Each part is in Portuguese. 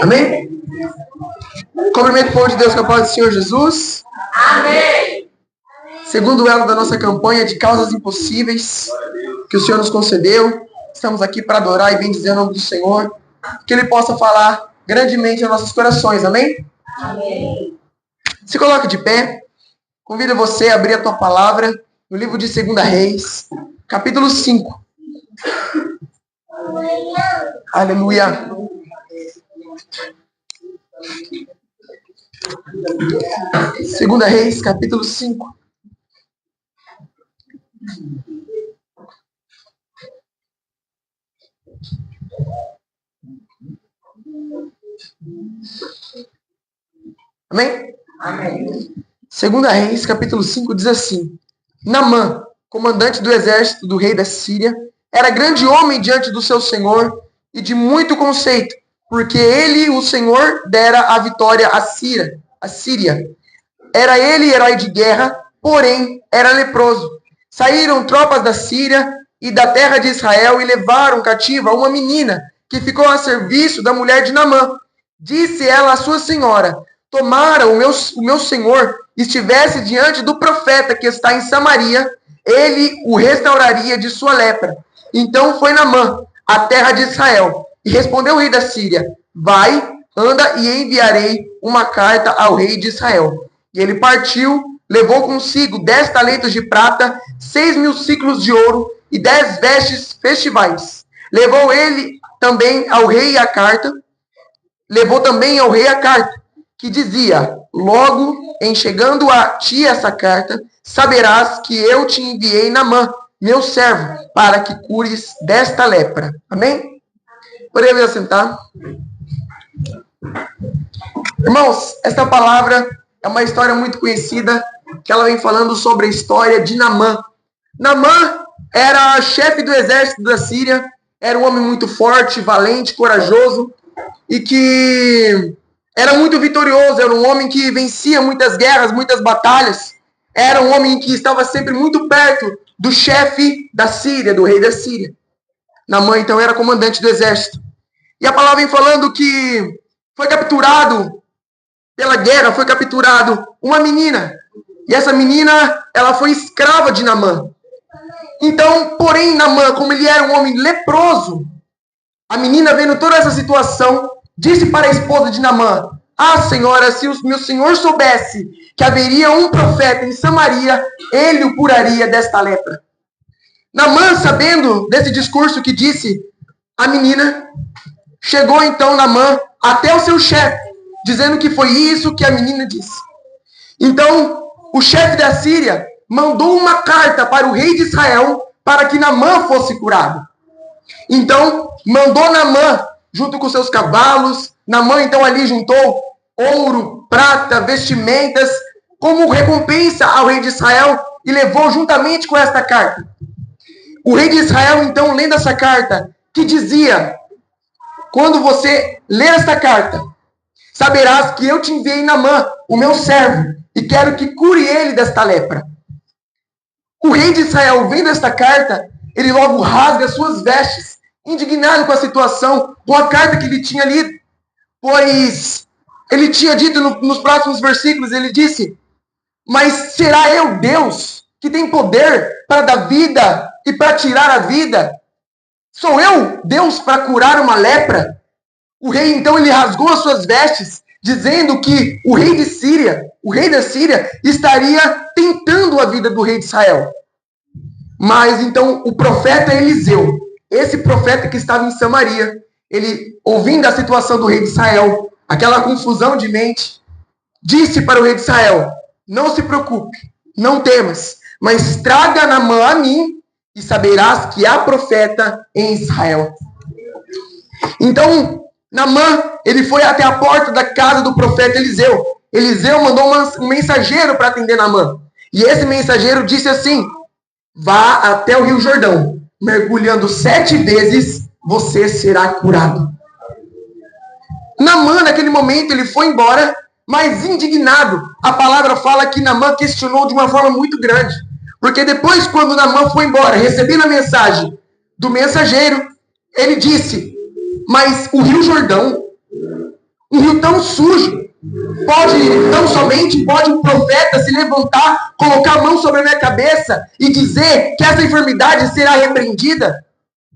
Amém? Cumprimento o povo de Deus com a paz do Senhor Jesus. Amém. Segundo elo da nossa campanha de causas impossíveis que o Senhor nos concedeu, estamos aqui para adorar e bendizer o nome do Senhor, que Ele possa falar grandemente aos nossos corações. Amém? Amém. Se coloque de pé. Convido você a abrir a tua palavra no livro de 2 Reis, capítulo 5. Aleluia. Segunda Reis, capítulo 5. Amém? Amém. Segunda Reis, capítulo 5, diz assim: Naamã, comandante do exército do rei da Síria, era grande homem diante do seu senhor e de muito conceito, porque ele, o Senhor, dera a vitória à Síria. Era ele herói de guerra, porém era leproso. Saíram tropas da Síria e da terra de Israel e levaram cativa uma menina que ficou a serviço da mulher de Naamã. Disse ela à sua senhora: tomara o meu senhor estivesse diante do profeta que está em Samaria, ele o restauraria de sua lepra. Então foi Naamã à terra de Israel, e respondeu o rei da Síria: vai, anda e enviarei uma carta ao rei de Israel. E ele partiu, levou consigo 10 talentos de prata, 6.000 siclos de ouro e 10 vestes festivais. Levou também ao rei a carta, que dizia: logo em chegando a ti essa carta, saberás que eu te enviei Naamã, meu servo, para que cures desta lepra. Amém? Podemos assentar? Irmãos, esta palavra é uma história muito conhecida, que ela vem falando sobre a história de Naamã. Naamã era chefe do exército da Síria, era um homem muito forte, valente, corajoso, e que era muito vitorioso, era um homem que vencia muitas guerras, muitas batalhas, era um homem que estava sempre muito perto do chefe da Síria, do rei da Síria. Naamã, então, era comandante do exército. E a palavra vem falando que foi capturado pela guerra, foi capturado uma menina. E essa menina, ela foi escrava de Naamã. Então, porém, Naamã, como ele era um homem leproso, a menina, vendo toda essa situação, disse para a esposa de Naamã: ah, senhora, se o meu senhor soubesse que haveria um profeta em Samaria, ele o curaria desta lepra. Naamã, sabendo desse discurso que disse a menina, chegou então Naamã até o seu chefe, dizendo que foi isso que a menina disse. Então, o chefe da Síria mandou uma carta para o rei de Israel para que Naamã fosse curado. Então, mandou Naamã junto com seus cavalos. Naamã, então, ali juntou ouro, prata, vestimentas, como recompensa ao rei de Israel, e levou juntamente com esta carta. O rei de Israel, então, lendo essa carta, que dizia: quando você ler esta carta, saberás que eu te enviei Naamã, o meu servo, e quero que cure ele desta lepra. O rei de Israel, vendo esta carta, ele logo rasga suas vestes, indignado com a situação, com a carta que ele tinha lido, pois ele tinha dito nos próximos versículos, ele disse: mas será eu Deus que tem poder para dar vida e para tirar a vida? Sou eu Deus para curar uma lepra? O rei então ele rasgou as suas vestes, dizendo que o rei da Síria, estaria tentando a vida do rei de Israel. Mas então o profeta Eliseu, esse profeta que estava em Samaria, ele, ouvindo a situação do rei de Israel, aquela confusão de mente, disse para o rei de Israel: não se preocupe, não temas, mas traga Naamã a mim e saberás que há profeta em Israel. Então, Naamã, ele foi até a porta da casa do profeta Eliseu. Eliseu mandou um mensageiro para atender Naamã. E esse mensageiro disse assim: vá até o Rio Jordão, mergulhando 7 vezes, você será curado. Naamã, naquele momento, ele foi embora, mas indignado. A palavra fala que Naamã questionou de uma forma muito grande. Porque depois, quando Naamã foi embora, recebendo a mensagem do mensageiro, Ele disse, mas o Rio Jordão, um rio tão sujo, tão somente pode um profeta se levantar, colocar a mão sobre a minha cabeça e dizer que essa enfermidade será repreendida?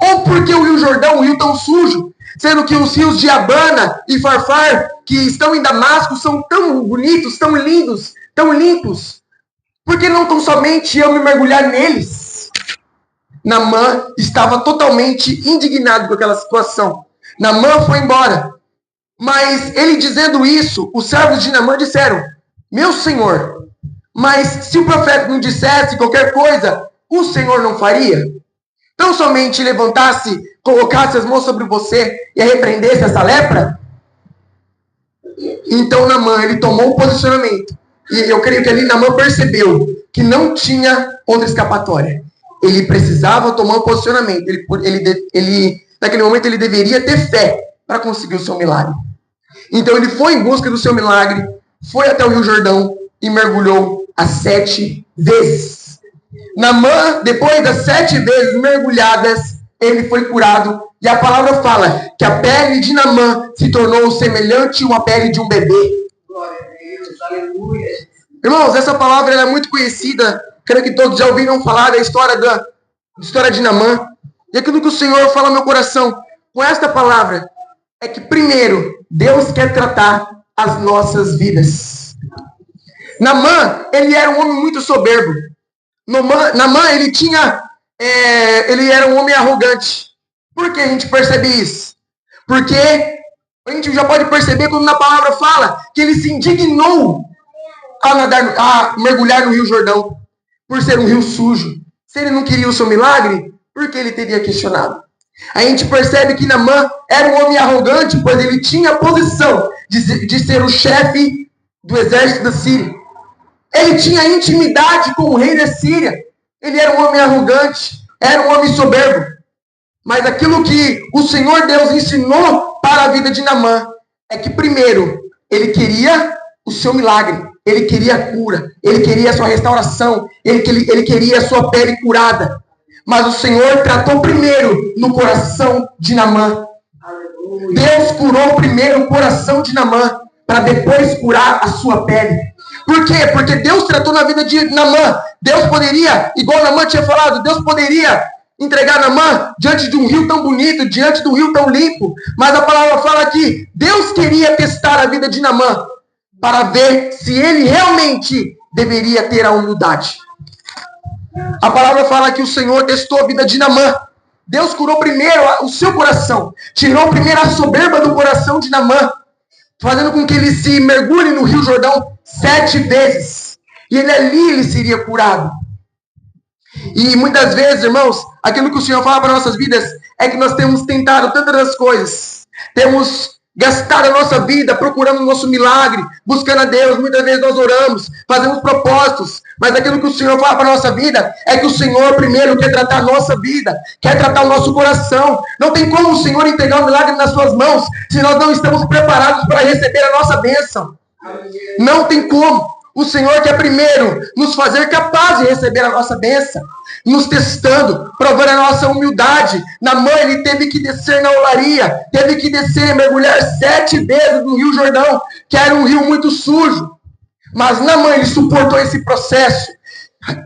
Ou porque o Rio Jordão, um rio tão sujo, sendo que os rios de Abana e Farfar, que estão em Damasco, são tão bonitos, tão lindos, tão limpos? Por que não tão somente eu me mergulhar neles? Naamã estava totalmente indignado com aquela situação. Naamã foi embora. Mas ele dizendo isso, os servos de Naamã disseram, meu senhor, mas se o profeta não dissesse qualquer coisa, o senhor não faria? Tão somente levantasse, colocasse as mãos sobre você e repreendesse essa lepra? Então Naamã, ele tomou um posicionamento. E eu creio que ali Naamã percebeu que não tinha outra escapatória. Ele precisava tomar um posicionamento. Naquele momento ele deveria ter fé para conseguir o seu milagre. Então ele foi em busca do seu milagre, foi até o Rio Jordão e mergulhou as 7 vezes. Naamã, depois das 7 vezes mergulhadas, ele foi curado. E a palavra fala que a pele de Naamã se tornou semelhante a uma pele de um bebê. Glória a Deus, aleluia. Irmãos, essa palavra é muito conhecida. Creio que todos já ouviram falar da história de Naamã. E aquilo que o Senhor fala no meu coração com esta palavra é que, primeiro, Deus quer tratar as nossas vidas. Naamã, ele era um homem muito soberbo. Naamã, ele era um homem arrogante. Por que a gente percebe isso? Porque a gente já pode perceber quando na palavra fala que ele se indignou a mergulhar no Rio Jordão, por ser um rio sujo. Se ele não queria o seu milagre, por que ele teria questionado? A gente percebe que Naamã era um homem arrogante, pois ele tinha a posição de ser o chefe do exército da Síria. Ele tinha intimidade com o rei da Síria. Ele era um homem arrogante, era um homem soberbo. Mas aquilo que o Senhor Deus ensinou para a vida de Naamã é que, primeiro, ele queria o seu milagre, ele queria a cura, ele queria a sua restauração, ele queria a sua pele curada. Mas o Senhor tratou primeiro no coração de Naamã. Deus curou primeiro o coração de Naamã, para depois curar a sua pele. Por quê? Porque Deus tratou na vida de Naamã. Deus poderia, igual Naamã tinha falado, Deus poderia entregar Naamã diante de um rio tão bonito, diante de um rio tão limpo. Mas a palavra fala que Deus queria testar a vida de Naamã, para ver se ele realmente deveria ter a humildade. A palavra fala que o Senhor testou a vida de Naamã. Deus curou primeiro o seu coração. Tirou primeiro a soberba do coração de Naamã, fazendo com que ele se mergulhe no Rio Jordão 7 vezes. E ele seria curado. E muitas vezes, irmãos, aquilo que o Senhor fala para nossas vidas é que nós temos tentado tantas coisas. Temos gastado a nossa vida procurando o nosso milagre, buscando a Deus. Muitas vezes nós oramos, fazemos propósitos, mas aquilo que o Senhor fala para a nossa vida é que o Senhor primeiro quer tratar a nossa vida, quer tratar o nosso coração. Não tem como o Senhor entregar o milagre nas suas mãos se nós não estamos preparados para receber a nossa bênção. Não tem como. O Senhor quer primeiro nos fazer capazes de receber a nossa bênção, nos testando, provando a nossa humildade. Naamã, ele teve que descer na olaria, teve que descer e mergulhar 7 vezes no Rio Jordão, que era um rio muito sujo. Mas Naamã, ele suportou esse processo.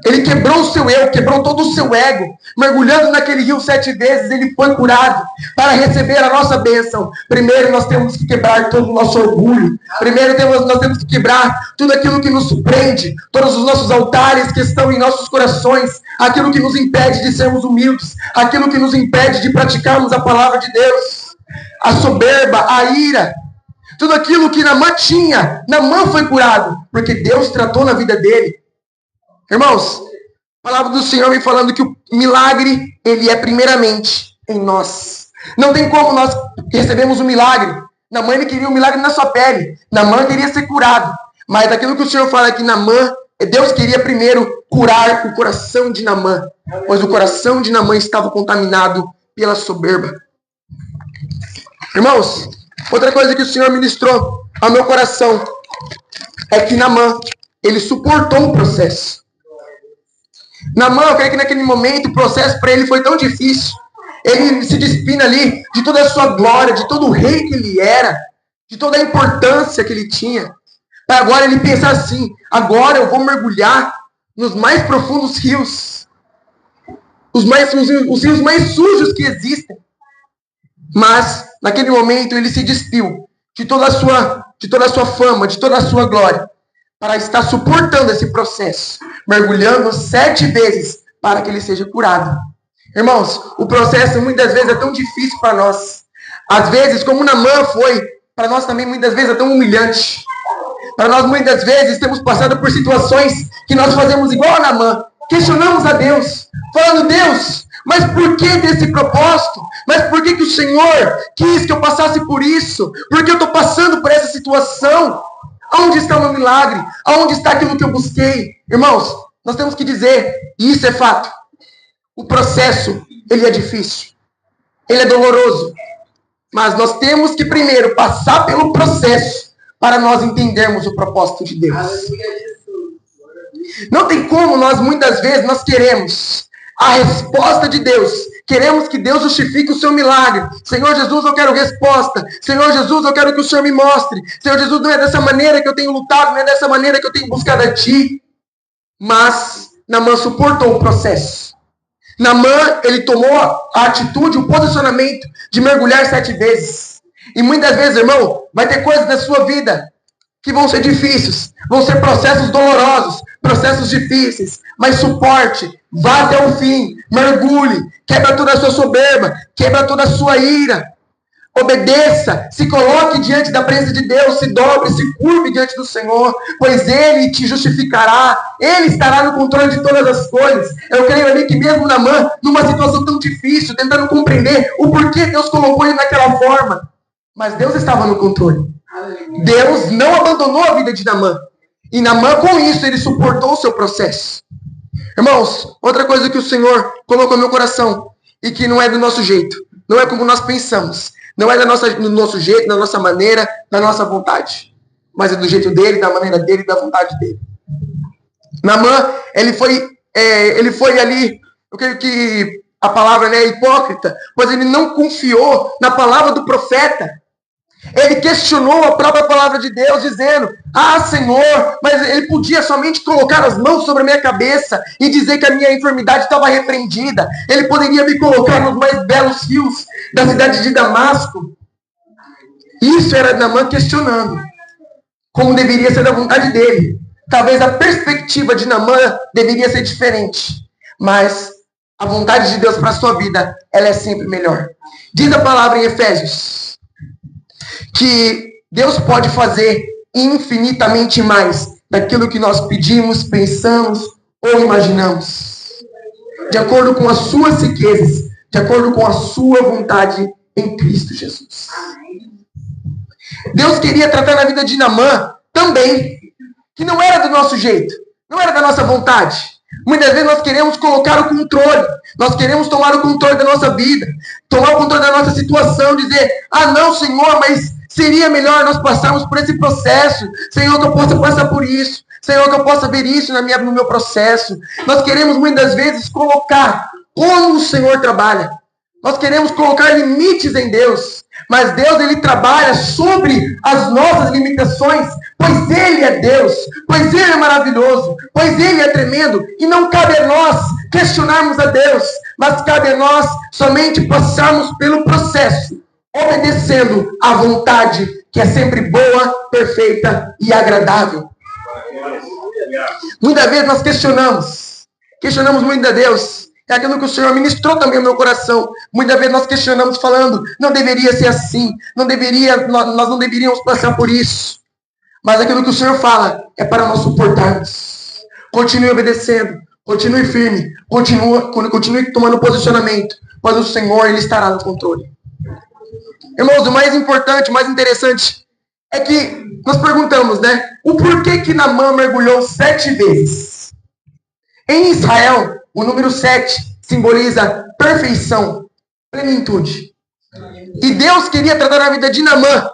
Ele quebrou o seu eu, quebrou todo o seu ego. Mergulhando naquele rio 7 vezes, ele foi curado para receber a nossa bênção. Primeiro nós temos que quebrar todo o nosso orgulho. Primeiro nós temos que quebrar tudo aquilo que nos prende, todos os nossos altares que estão em nossos corações, aquilo que nos impede de sermos humildes, aquilo que nos impede de praticarmos a palavra de Deus, a soberba, a ira. Tudo aquilo que Naamã tinha, Naamã foi curado, porque Deus tratou na vida dele. Irmãos, a palavra do Senhor vem falando que o milagre, ele é primeiramente em nós. Não tem como nós recebemos um milagre. Naamã, ele queria um milagre na sua pele. Naamã queria ser curado. Mas daquilo que o Senhor fala aqui, Naamã, Deus queria primeiro curar o coração de Naamã, pois o coração de Naamã estava contaminado pela soberba. Irmãos, outra coisa que o Senhor ministrou ao meu coração é que Naamã, ele suportou o processo. Naamã, eu creio que naquele momento o processo para ele foi tão difícil. ele se despina ali de toda a sua glória, de todo o rei que ele era, de toda a importância que ele tinha. Para agora ele pensar assim, agora eu vou mergulhar nos mais profundos rios, os rios mais sujos que existem. Mas, naquele momento, ele se despiu de toda a sua fama, de toda a sua glória, para estar suportando esse processo, mergulhando 7 vezes para que ele seja curado. Irmãos, o processo muitas vezes é tão difícil para nós. Às vezes, como Naamã foi, para nós também muitas vezes é tão humilhante. Para nós muitas vezes temos passado por situações que nós fazemos igual a Naamã. Questionamos a Deus, falando, Deus, mas por que desse propósito? Mas por que o Senhor quis que eu passasse por isso? Por que eu estou passando por essa situação? Aonde está o meu milagre? Aonde está aquilo que eu busquei? Irmãos, nós temos que dizer, e isso é fato, o processo, ele é difícil, ele é doloroso, mas nós temos que primeiro passar pelo processo para nós entendermos o propósito de Deus. Não tem como nós, muitas vezes, nós queremos a resposta de Deus. Queremos que Deus justifique o seu milagre. Senhor Jesus, eu quero resposta. Senhor Jesus, eu quero que o Senhor me mostre. Senhor Jesus, não é dessa maneira que eu tenho lutado, não é dessa maneira que eu tenho buscado a Ti. Mas Naamã suportou o processo. Naamã, ele tomou a atitude, o posicionamento de mergulhar 7 vezes. E muitas vezes, irmão, vai ter coisas na sua vida que vão ser difíceis, vão ser processos dolorosos, processos difíceis, mas suporte, vá até o fim, mergulhe, quebra toda a sua soberba, quebra toda a sua ira, obedeça, se coloque diante da presença de Deus, se dobre, se curve diante do Senhor, pois Ele te justificará, Ele estará no controle de todas as coisas. Eu creio ali que mesmo Naamã, numa situação tão difícil, tentando compreender o porquê Deus colocou ele naquela forma, mas Deus estava no controle. Deus não abandonou a vida de Naamã. E Naamã, com isso, ele suportou o seu processo. Irmãos, outra coisa que o Senhor colocou no meu coração, e que não é do nosso jeito, não é como nós pensamos, não é do nosso jeito, da nossa maneira, da nossa vontade, mas é do jeito dele, da maneira dele, da vontade dele. Naamã, ele foi ali, eu creio que a palavra é hipócrita, pois ele não confiou na palavra do profeta. Ele questionou a própria palavra de Deus, dizendo, Senhor, mas ele podia somente colocar as mãos sobre a minha cabeça e dizer que a minha enfermidade estava repreendida. Ele poderia me colocar nos mais belos rios da cidade de Damasco. Isso era Naamã questionando como deveria ser da vontade dele. Talvez a perspectiva de Naamã deveria ser diferente, mas a vontade de Deus para a sua vida, ela é sempre melhor. Diz a palavra em Efésios que Deus pode fazer infinitamente mais daquilo que nós pedimos, pensamos ou imaginamos, de acordo com as suas riquezas, de acordo com a sua vontade em Cristo Jesus. Deus queria tratar na vida de Naamã também, que não era do nosso jeito, não era da nossa vontade. Muitas vezes nós queremos colocar o controle, nós queremos tomar o controle da nossa vida, tomar o controle da nossa situação, dizer, não, Senhor, mas seria melhor nós passarmos por esse processo. Senhor, que eu possa passar por isso. Senhor, que eu possa ver isso no meu processo. Nós queremos muitas vezes colocar como o Senhor trabalha. Nós queremos colocar limites em Deus. Mas Deus, Ele trabalha sobre as nossas limitações. Pois Ele é Deus. Pois Ele é maravilhoso. Pois Ele é tremendo. E não cabe a nós questionarmos a Deus. Mas cabe a nós somente passarmos pelo processo, obedecendo à vontade que é sempre boa, perfeita e agradável. Muitas vezes nós questionamos muito a Deus. É aquilo que o Senhor ministrou também no meu coração. Muitas vezes nós questionamos falando, não deveria ser assim, nós não deveríamos passar por isso. Mas aquilo que o Senhor fala é para nós suportarmos. Continue obedecendo, continue firme, continue tomando posicionamento, pois o Senhor, Ele estará no controle. Irmãos, o mais importante, o mais interessante é que nós perguntamos, o porquê que Naamã mergulhou 7 vezes. Em Israel, o número 7 simboliza perfeição, plenitude. E Deus queria tratar a vida de Naamã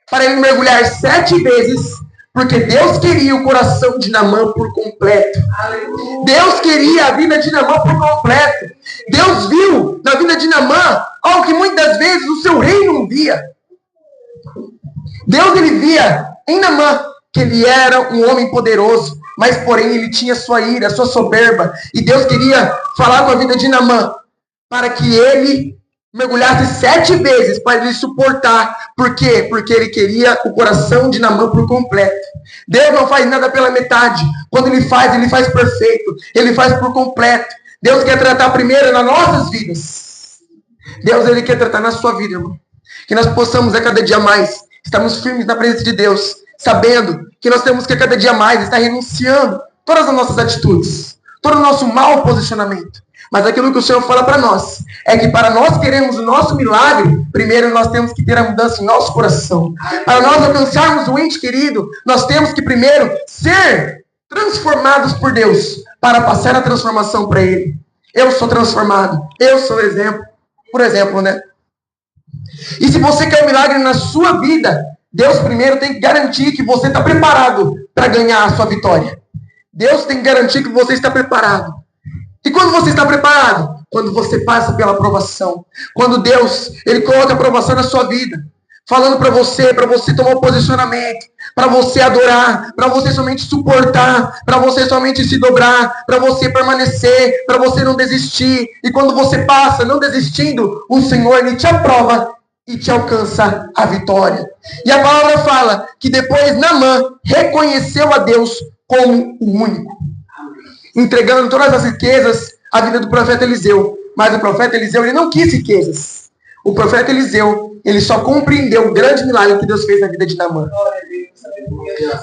para ele mergulhar 7 vezes Porque Deus queria o coração de Naamã por completo. Deus queria a vida de Naamã por completo. Deus viu na vida de Naamã algo que muitas vezes o seu rei não via. Deus, ele via em Naamã que ele era um homem poderoso, mas porém ele tinha sua ira, sua soberba. E Deus queria falar com a vida de Naamã para que ele mergulhasse 7 vezes para ele suportar. Por quê? Porque ele queria o coração de Naamã por completo. Deus não faz nada pela metade. Quando ele faz perfeito. Ele faz por completo. Deus quer tratar primeiro nas nossas vidas. Deus, ele quer tratar na sua vida, irmão. Que nós possamos a cada dia mais estarmos firmes na presença de Deus, sabendo que nós temos que a cada dia mais estar renunciando todas as nossas atitudes, todo o nosso mau posicionamento. Mas aquilo que o Senhor fala para nós é que para nós queremos o nosso milagre, primeiro nós temos que ter a mudança em nosso coração. Para nós alcançarmos o ente querido, nós temos que primeiro ser transformados por Deus para passar a transformação para Ele. Eu sou transformado, eu sou exemplo. Por exemplo, né? E se você quer um milagre na sua vida, Deus primeiro tem que garantir que você está preparado para ganhar a sua vitória. Deus tem que garantir que você está preparado. E quando você está preparado? Quando você passa pela aprovação. Quando Deus, ele coloca a aprovação na sua vida. Falando para você tomar um posicionamento, para você adorar, para você somente suportar, para você somente se dobrar, para você permanecer, para você não desistir. E quando você passa não desistindo, o Senhor, ele te aprova e te alcança a vitória. E a palavra fala que depois Naamã reconheceu a Deus como o único, entregando todas as riquezas à vida do profeta Eliseu. Mas o profeta Eliseu, ele não quis riquezas. O profeta Eliseu, ele só compreendeu o grande milagre que Deus fez na vida de Naamã.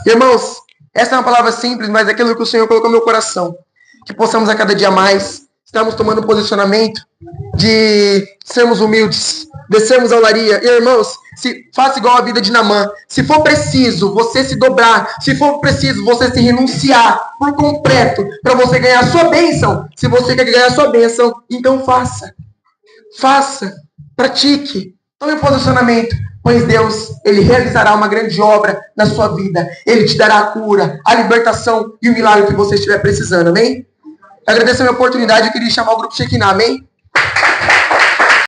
Irmãos, essa é uma palavra simples, mas é aquilo que o Senhor colocou no meu coração. Que possamos a cada dia mais estarmos tomando um posicionamento de sermos humildes, descermos a olaria. E, irmãos, faça igual a vida de Naamã. Se for preciso você se dobrar, se for preciso você se renunciar por completo para você ganhar a sua bênção, se você quer ganhar a sua bênção, então faça. Faça, pratique, tome um posicionamento, pois Deus, ele realizará uma grande obra na sua vida. Ele te dará a cura, a libertação e o milagre que você estiver precisando, amém? Agradeço a minha oportunidade, eu queria chamar o grupo Shekinah, amém?